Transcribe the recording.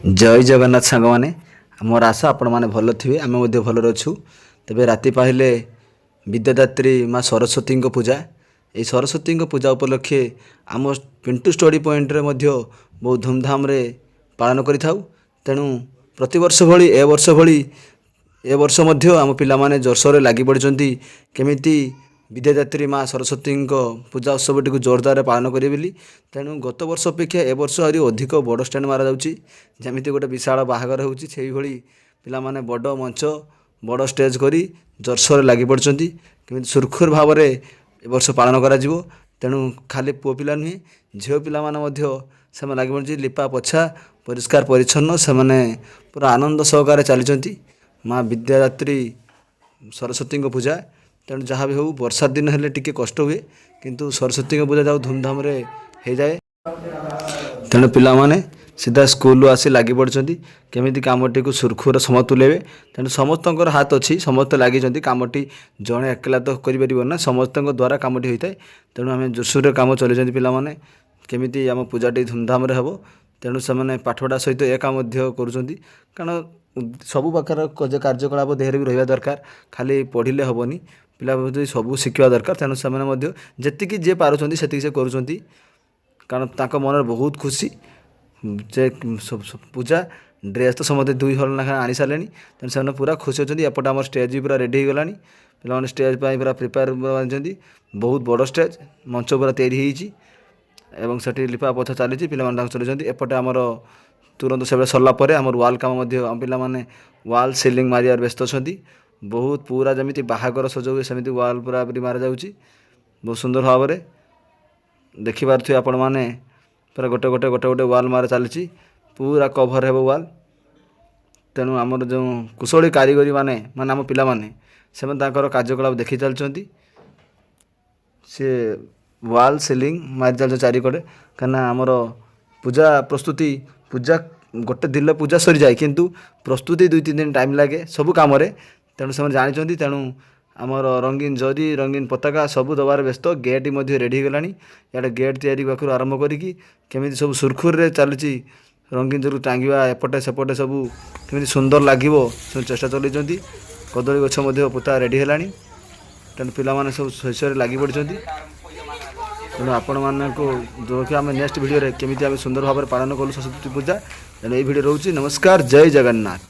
जय जगन्नाथ सांग मैंने मोर आशा आपण मैंने भल थे आम भल अच्छु तेरे राति पाहिले विद्यादात्री माँ सरस्वती पूजा ये सरस्वती पूजा उपलक्षे आम पिंटू स्टडी पॉइंट रे मध्य बहुत धूमधाम रे पालन करिथाउ। तेणु प्रतिवर्ष भली ए वर्ष मध्य आम पिला माने जोरसोर लगी पड़ती केमिति विद्यादात्री माँ सरस्वती पूजा उत्सव टी जोरदार पालन करें बोली। तेणु गत वर्ष अपेक्षा ए वर्ष आहरी अधिक बड़ स्टैंड मारा जाउची जमी गोटे विशाल बाहागर होउची सेही भली पिला माने बड़ मंच बड़ स्टेज करी जोरसोर लगी पड़ती केमिति सुरखुर भाव में ए वर्ष पालन करा जिवो। तेणु खाली पुओ पिला नुहे झील पिला माने मध्य से लगी पड़ी लिपा पोछा परिष्कार परिच्छन्न से पूरा आनंद सहकार चली माँ विद्यादात्री सरस्वती पूजा। तेणु जहाँ भी हो वर्षा दिन हेले टिके कष्ट हुए किंतु सरस्वती पूजा जाऊ धूमधाम रे हो जाए। तेणु पिला माने सीधा स्कूल आसी लगी पड़ती केमिति कामटी को सुरखुर समस्त तुलेबे। तेणु समस्त हाथ अच्छी समस्त लगी कामटी जड़े एकला तो करना समस्त द्वारा कामटी होता है। तेणु आम जोरसोर कम चलते पिला माने केमिति आम पूजाटी धूमधाम रे हेबो। तेणु से पाठपढ़ा सहित एक काम कारण सबू प्रकार कार्यकलाप देहरे भी रहा दरकार खाली पढ़ले हेनी पिला सब शिखा दरकार। तेणु से जी जे पार्टी से करुँच कारण ताक मन बहुत खुशी जे पूजा ड्रेस तो समझे 2 हल ना आनी सारे। तेणु से पूरा खुशी अच्छी एपटे आम स्टेज भी पूरा रेडी हो गला पे स्टेज पर पूरा प्रिपेयर बांधी बहुत बड़ स्टेज मंच पूरा तैयारी एवं से लिपा पोछा चली पे चलते एपटे आमर तुरंत से सरला आमर वाल काम पिला माने वाल सिलिंग मारियार व्यस्त अच्छा बहुत पूरा जमी बाहागर सज हुए सेमती वाल पूरा पूरी मारा जाउची बहुत सुंदर भाव में देखिपे आपण मैंने पूरा गोटे गोटे गोटे गोटे वाल मारा चली पूरा कभर है वाल। तेणु आमर जो कुशली कारीगरी माने माने आम पिला माने से कार्यकलाप देखी चलती सी वाल सिलिंग मारी चल चारिकड़े कहीं आमर पूजा प्रस्तुति पूजा गोटे दिन पूजा सरी जाए किंतु प्रस्तुति 2-3 दिन टाइम लगे सबू कम। तेणु से जानी तेणु आमर रंगीन जरी रंगीन पताका सबू दबार व्यस्त गेट रेडी होगा इे गेट तैयारी पाखु आरंभ करी सब सुरखुर रे चली रंगीन जरू टांगा एपटे सेपटे सबू केमी सुंदर लगे चेष्टा चलती कदली गछ पोता रेडी है। तेणु पिला सब शैश लगी पड़ती। तेणु आपण मानक देखिए आम नेक्स्ट वीडियो केमी आम सुंदर भाव में पालन करूँ सरस्वती पूजा। तेणु ये वीडियो रोचे नमस्कार जय जगन्नाथ।